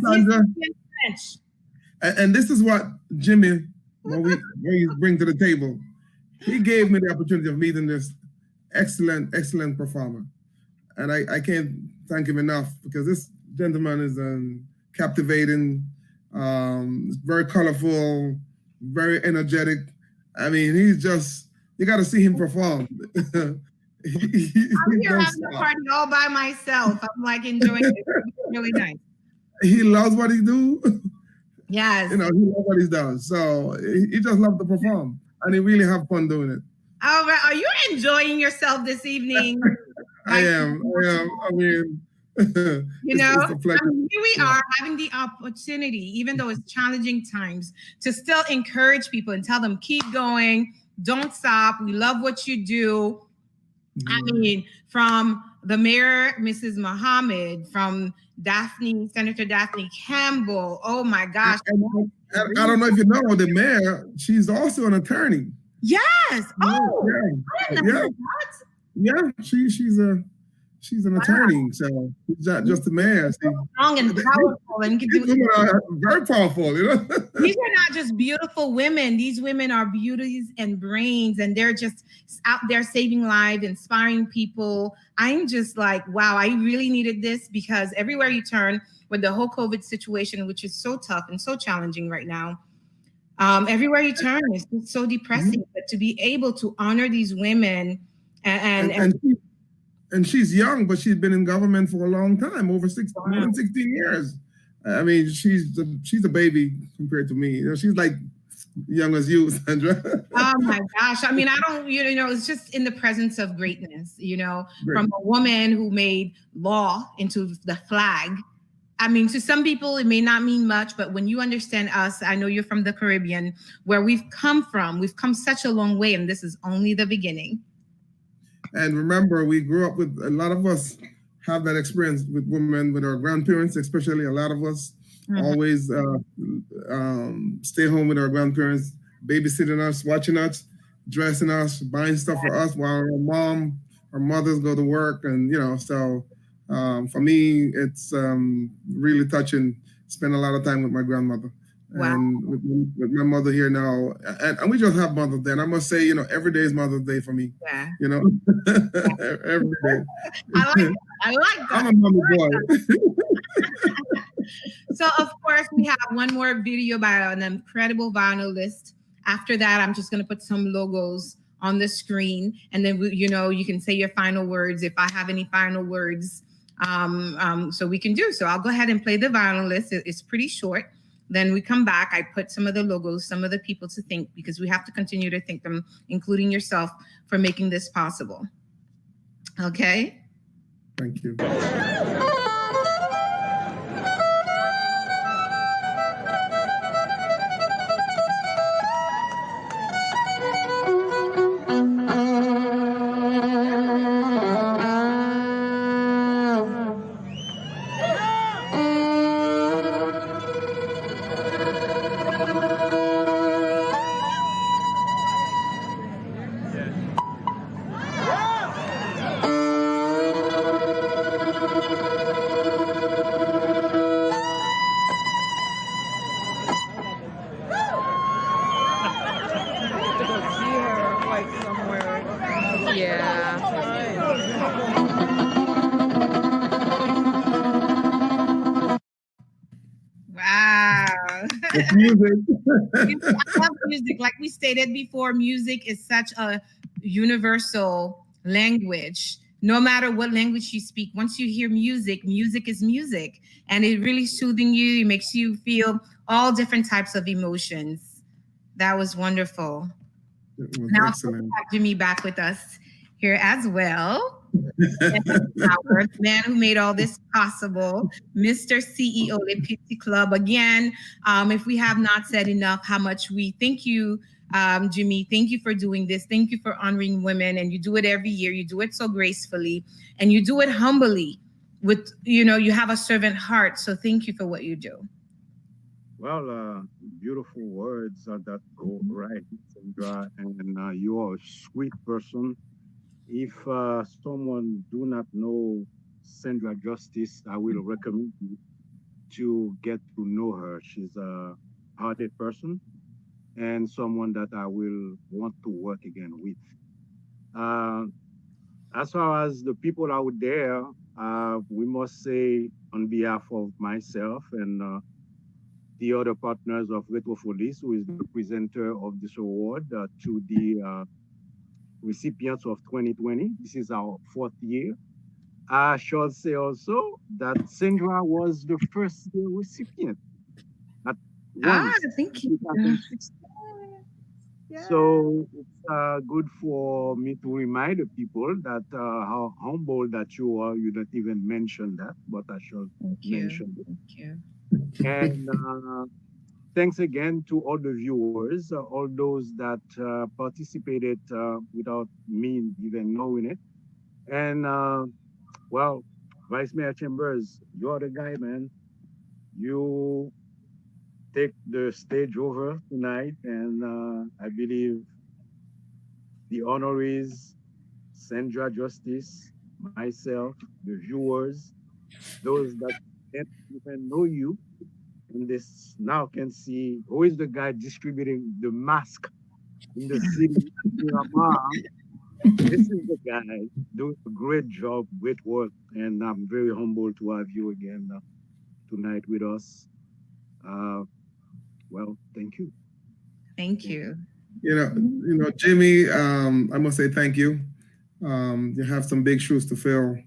Sandra, history and French. and this is what Jimmy, what we bring to the table. He gave me the opportunity of meeting this excellent performer. And I can't thank him enough, because this gentleman is captivating, very colorful, very energetic. I mean, he's just, you got to see him perform. I'm here having a party all by myself. I'm like enjoying it. It's really nice. He loves what he do. Yes. You know, he loves what he does. So he just loves to perform, and he really have fun doing it. All right. Are you enjoying yourself this evening? I am. I mean, you know, it's a pleasure. Here we are having the opportunity, even though it's challenging times, to still encourage people and tell them, keep going, don't stop. We love what you do. I mean, from the mayor, Mrs. Muhammad, from Senator Daphne Campbell. Oh my gosh. I don't know if you know, the mayor, she's also an attorney. Yes. Oh, yeah. She's an attorney, so she's not just a mayor. Strong and powerful, and very powerful. You know, these are not just beautiful women. These women are beauties and brains, and they're just out there saving lives, inspiring people. I'm just like, wow, I really needed this, because everywhere you turn with the whole COVID situation, which is so tough and so challenging right now, everywhere you turn is so depressing. But to be able to honor these women and she's young, but she's been in government for a long time, more than 16 years. I mean, she's a baby compared to me. You know, she's like young as you, Sandra. Oh my gosh. I mean, I don't, you know, it's just in the presence of greatness, you know, from a woman who made law into the flag. I mean, to some people, it may not mean much, but when you understand us, I know you're from the Caribbean, where we've come such a long way, and this is only the beginning. And remember, we grew up with, a lot of us have that experience with women, with our grandparents, especially. A lot of us always stay home with our grandparents, babysitting us, watching us, dressing us, buying stuff for us while our mothers go to work. And, you know, so for me, it's really touching. Spend a lot of time with my grandmother. Wow. And with my mother here now, and we just have Mother's Day. And I must say, you know, every day is Mother's Day for me. Yeah. You know, every day. I like that. I'm a mama boy. So, of course, we have one more video by an incredible vinylist. After that, I'm just going to put some logos on the screen, and then you know, you can say your final words if I have any final words. So we can do so. I'll go ahead and play the vinylist. It's pretty short. Then we come back. I put some of the logos, some of the people to thank, because we have to continue to thank them, including yourself, for making this possible. Okay? Thank you. Music. I love music. Like we stated before, music is such a universal language. No matter what language you speak, once you hear music, music is music. And it really soothing you. It makes you feel all different types of emotions. That was wonderful. Now, we have Jimmy back with us here as well. The man who made all this possible, Mr. CEO Le Petit Club. Again, if we have not said enough how much we thank you, Jimmy, thank you for doing this. Thank you for honoring women, and you do it every year. You do it so gracefully, and you do it humbly. With, you know, you have a servant heart. So thank you for what you do. Well, beautiful words that go right, Sandra, and you are a sweet person. If someone do not know Sandra Justice, I will recommend you to get to know her. She's a hearted person and someone that I will want to work again with. Uh, as far as the people out there, we must say on behalf of myself and the other partners of Retrofolis, who is the presenter of this award, to the recipients of 2020. This is our 4th year. I shall say also that SANDRA was the first year recipient at once. Thank you. Yeah. So it's good for me to remind the people that how humble that you are. You don't even mention that, but I shall mention it. Thank you. And thanks again to all the viewers, all those that participated without me even knowing it. And well, Vice Mayor Chambers, you're the guy, man. You take the stage over tonight, and I believe the honorees, Sandra Justice, myself, the viewers, those that can't even know you, and this now can see who is the guy distributing the mask in the city. This is the guy doing a great job, great work, and I'm very humbled to have you again tonight with us. Well, thank you. Thank you. You know, Jimmy, I must say thank you. You have some big shoes to fill.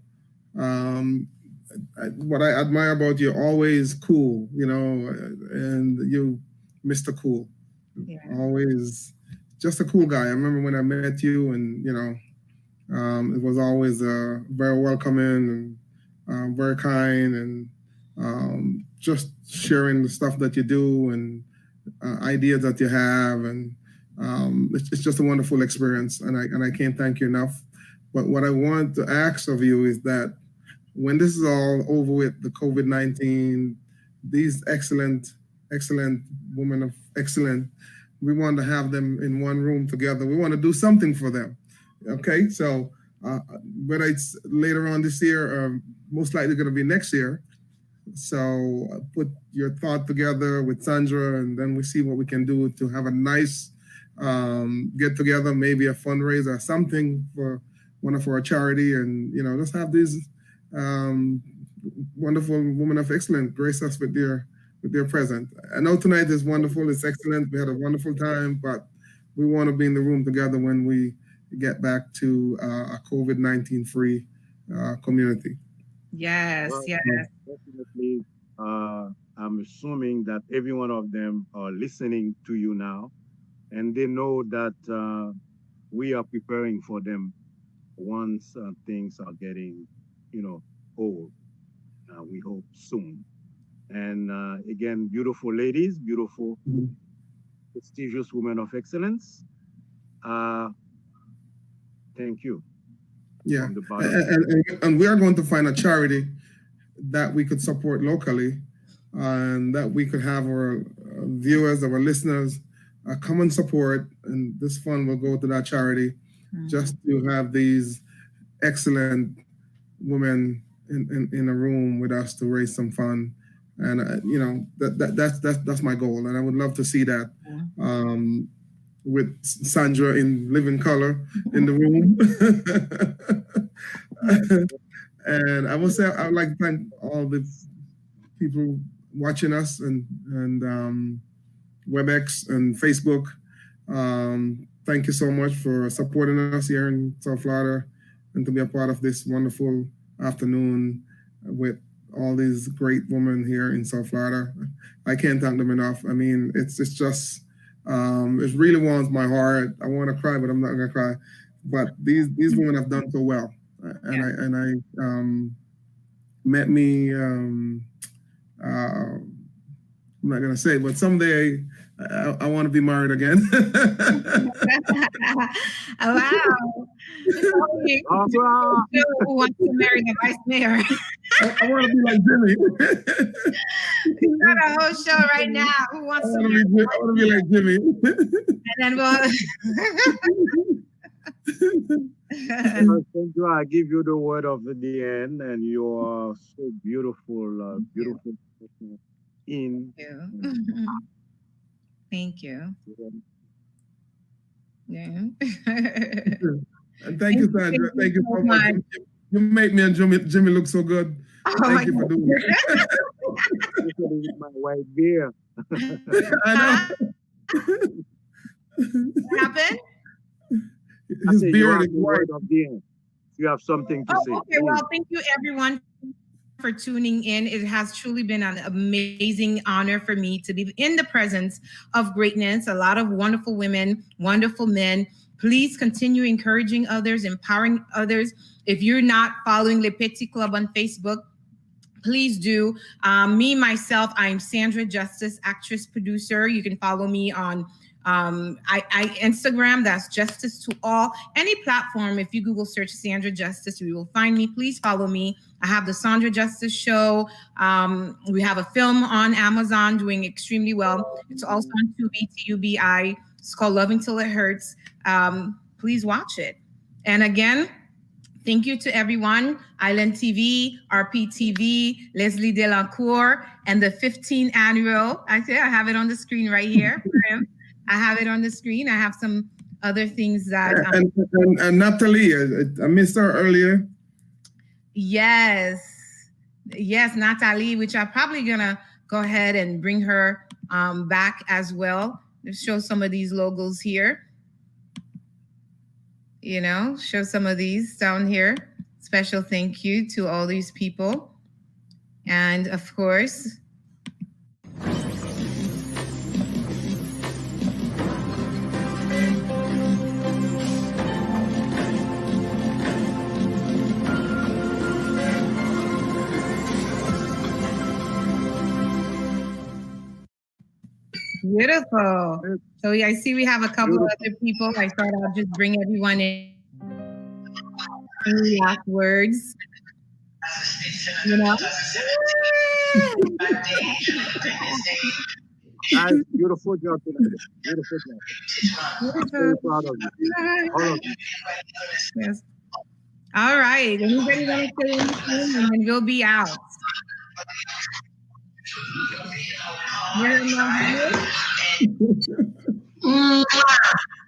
What I admire about you, always cool, you know, and you, Mr. Cool, always just a cool guy. I remember when I met you, and you know, it was always very welcoming and very kind, and just sharing the stuff that you do and ideas that you have, and it's just a wonderful experience, and I can't thank you enough. But what I want to ask of you is that when this is all over with, the COVID-19, these excellent women of excellence, we want to have them in one room together. We want to do something for them. Okay, so whether it's later on this year or most likely going to be next year. So put your thought together with Sandra, and then we see what we can do to have a nice get together, maybe a fundraiser or something for one of our charity, and you know, let's have these wonderful women of excellence grace us with their presence. I know tonight is wonderful, it's excellent, we had a wonderful time, but we want to be in the room together when we get back to a COVID-19 free community. Yes, well, yes. Definitely, I'm assuming that every one of them are listening to you now, and they know that we are preparing for them once things are getting, you know, old. We hope soon. And again, beautiful ladies, beautiful, prestigious women of excellence. Thank you. Yeah, and we are going to find a charity that we could support locally, and that we could have our viewers, our listeners, come and support, and this fund will go to that charity, just to have these excellent women in a room with us to raise some fund, and you know, that's my goal, and I would love to see that. With Sandra in living color in the room. And I will say, I would like to thank all the people watching us and WebEx and Facebook. Thank you so much for supporting us here in South Florida, and to be a part of this wonderful afternoon with all these great women here in South Florida. I can't thank them enough. I mean, it's just, it really warms my heart. I want to cry, but I'm not gonna cry. But these women have done so well, and I met me. I'm not gonna say, but someday I want to be married again. Wow! Who wants to marry the vice mayor? I want to be like Jimmy. We've got a whole show right now. Who wants to marry? I want to be like Jimmy. And then we'll. Sandra, I give you the word of the end, and you are so beautiful, beautiful. In. Thank you. Yeah. And thank you, Sandra. Thank you so much. You make me and Jimmy look so good. Thank you for doing it. My white beard. I know. What happened? His beard is white. You have something to say. Okay, well, thank you everyone for tuning in. It has truly been an amazing honor for me to be in the presence of greatness, a lot of wonderful women, wonderful men. Please continue encouraging others, empowering others. If you're not following Le Petit Club on Facebook, please do. Me, myself, I'm Sandra Justice, actress, producer. You can follow me on Instagram, that's Justice to All. Any platform, if you Google search Sandra Justice, you will find me. Please follow me. I have the Sandra Justice Show. We have a film on Amazon doing extremely well. It's also on Tubi, Tubi. It's called Loving Till It Hurts. Please watch it. And again, thank you to everyone, Island TV, RPTV, Leslie Delancourt, and the 15th annual. I have it on the screen right here for him. I have it on the screen. I have some other things that... and Natalie, I missed her earlier. Yes, Natalie, which I'm probably going to go ahead and bring her back as well. Show some of these logos here. You know, show some of these down here. Special thank you to all these people. And of course, beautiful. So I see we have a couple of other people. I thought I'll just bring everyone in. Any last words? You know? Nice, beautiful job tonight. Beautiful job. I'm very proud of you. All of you. Yes. All right. Anybody want to say anything? And then we'll be out.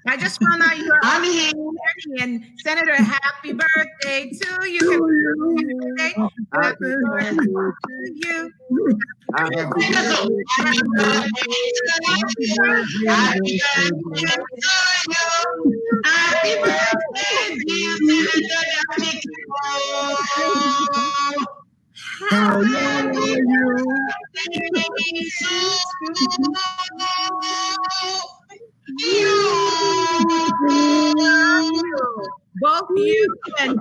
I just found out you're on here, and Senator, happy birthday to you. Happy birthday to you. Happy How long are both you and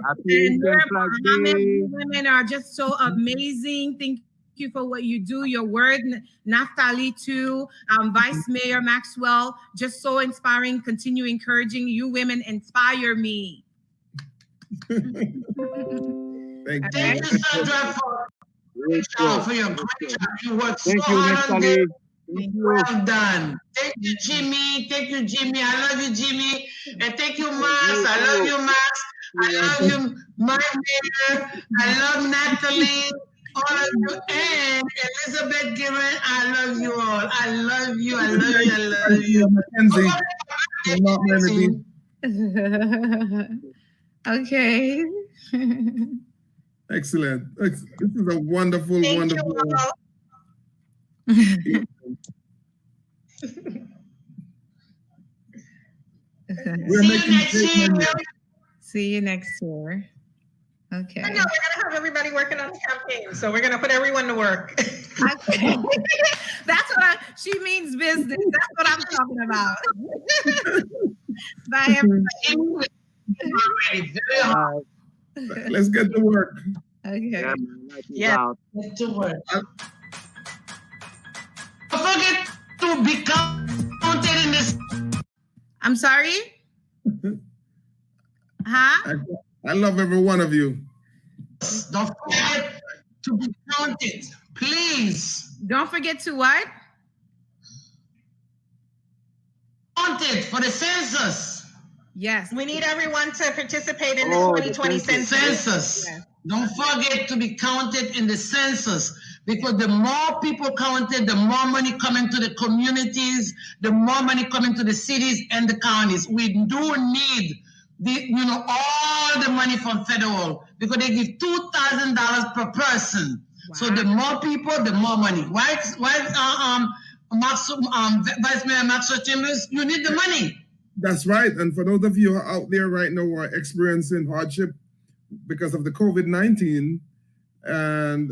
women are just so amazing. Thank you for what you do. Your word, Naftali too, Vice Mayor Maxwell, just so inspiring. Continue encouraging. You women inspire me. Thank you, Sandra, for your great job. You worked so hard on this. Well done. Thank you, Jimmy. Thank you, Jimmy. I love you, Jimmy. And thank you, Max. I love you, Max. I love you, my mayor. I love Natalie. All of you. And Elizabeth Given, I love you all. I love you. I love you. I love you. Mackenzie. Okay. Excellent. This is a wonderful, wonderful. See you next year. Okay. I know we're gonna have everybody working on the campaign, so we're gonna put everyone to work. That's what she means business. That's what I'm talking about. Bye, everybody. Let's get to work. Okay. Yeah, let's do work. Don't forget to be counted in this. I'm sorry? Huh? I love every one of you. Don't forget to be counted, please. Don't forget to what? Counted for the census. Yes. We need everyone to participate in the 2020 census. Yes. Don't forget to be counted in the census, because the more people counted, the more money coming to the communities, the more money coming to the cities and the counties. We do need all the money from federal, because they give $2,000 per person. Wow. So the more people, the more money. Why, Vice Mayor Maxwell Chambers, you need the money. That's right. And for those of you who are out there right now who are experiencing hardship because of the COVID-19, and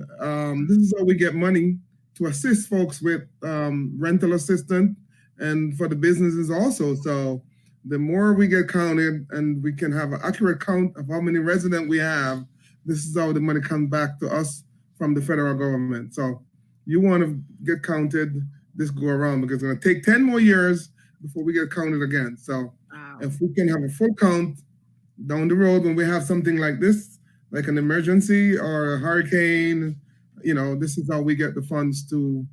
this is how we get money to assist folks with rental assistance and for the businesses also. So the more we get counted and we can have an accurate count of how many residents we have, this is how the money comes back to us from the federal government. So you want to get counted this go around, because it's going to take 10 more years before we get counted again. So if we can have a full count down the road when we have something like this, like an emergency or a hurricane, this is how we get the funds to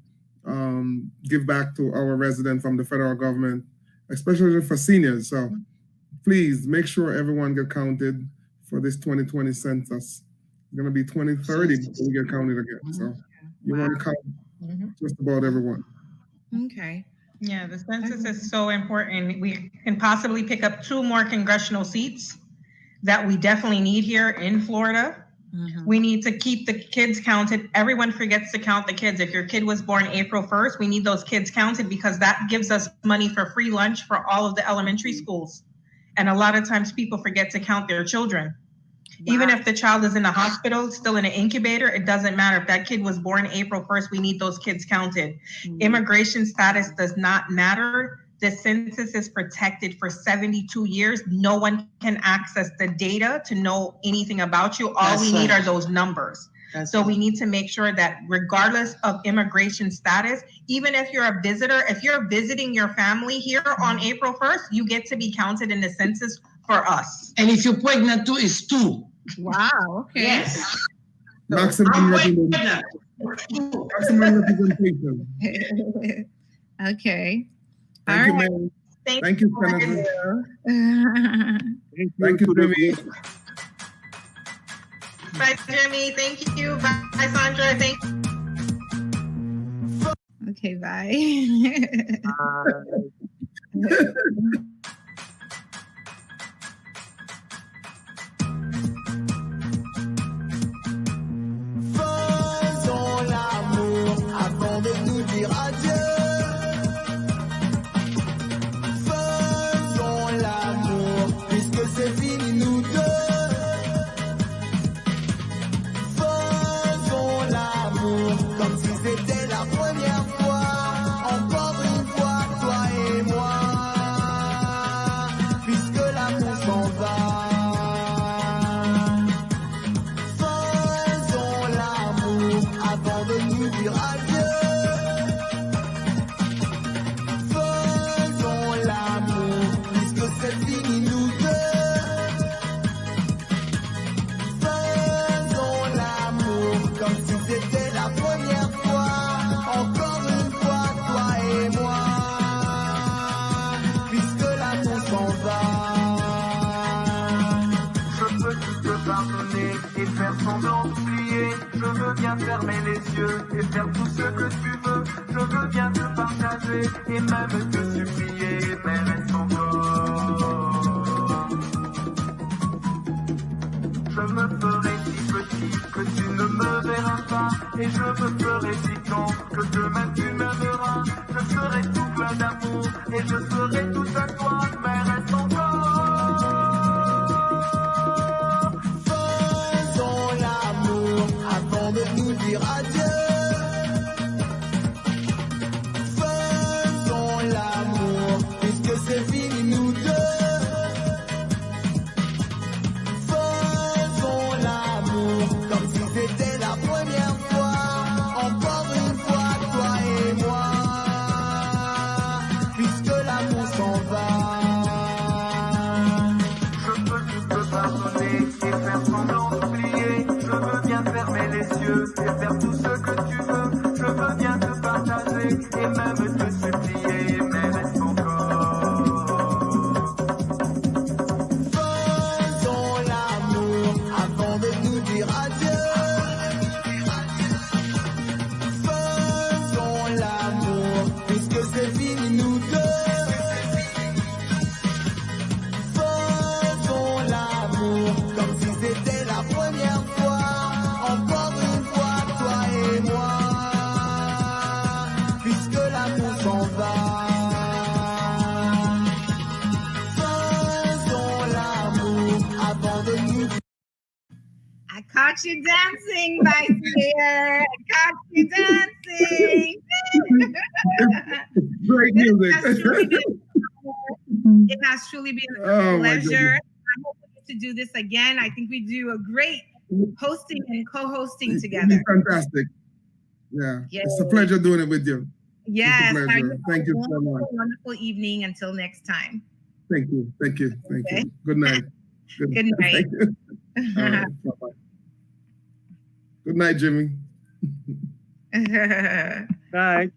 give back to our residents from the federal government, especially for seniors. So please make sure everyone get counted for this 2020 census. It's going to be 2030 before we get counted again. So you want to count just about everyone. Okay. Yeah, the census is so important. We can possibly pick up 2 more congressional seats that we definitely need here in Florida. We need to keep the kids counted. Everyone forgets to count the kids. If your kid was born April 1st, we need those kids counted, because that gives us money for free lunch for all of the elementary schools. And a lot of times people forget to count their children. Wow. Even if the child is in the hospital, still in an incubator, it doesn't matter. If that kid was born April 1st, we need those kids counted. Immigration status does not matter. The census is protected for 72 years. No one can access the data to know anything about you. All we need are those numbers. So we need to make sure that regardless of immigration status, even if you're a visitor, if you're visiting your family here on April 1st, you get to be counted in the census for us. And if you're pregnant too, it's 2. Wow. Okay. Yes. Maximum representation. Okay. Thank you, ma'am. Thank you, Senator. Thank you, Jimmy. Bye, Jimmy. Thank you. Bye, Sandra. Thank you. Okay, bye. Faisons l'amour avant de nous dire adieu. Faisons l'amour puisque c'est fini nous deux. Faisons l'amour comme si c'était la première fois. Encore une fois, toi et moi. Puisque l'amour s'en va. Faisons l'amour avant de nous dire adieu. Faisons l'amour puisque c'est fini nous deux. Faisons l'amour comme si c'était la première fois. Encore une fois, toi et moi. Puisque l'amour s'en va. Je peux tout te pardonner et faire semblant d'oublier. Je veux bien fermer les yeux et faire tout ce que tu veux. Je veux bien te partager et même te supplier, mais reste encore. Je me ferai si petit que tu ne me verras pas. Et je me ferai si grand que demain tu m'aimeras. Je serai tout plein d'amour et je serai tout à toi, mais reste encore. Faisons l'amour avant de nous dire adieu. Faisons l'amour puisque c'est fini nous deux. Faisons l'amour comme si c'était la première fois. Encore une fois, toi et moi. Puisque l'amour s'en va. Je peux tout te pardonner et faire semblant d'oublier. Je veux bien fermer les yeux et faire tout ce que tu veux. Je veux bien te partager et même te supplier, mais reste encore. Caught you dancing, Vice Mayor. Caught you dancing. Great music. It has truly been a Oh, my pleasure. goodness. I'm hoping to do this again. I think we do a great hosting and co-hosting It's together. fantastic. Yeah. Yay. It's a pleasure doing it with you. Yes. It's a pleasure. Thank you so much. Wonderful evening. Until next time. Thank you. Thank you. Thank Okay. you. Good night. Good night. Thank you. All right. Bye-bye. Good night, Jimmy. Bye.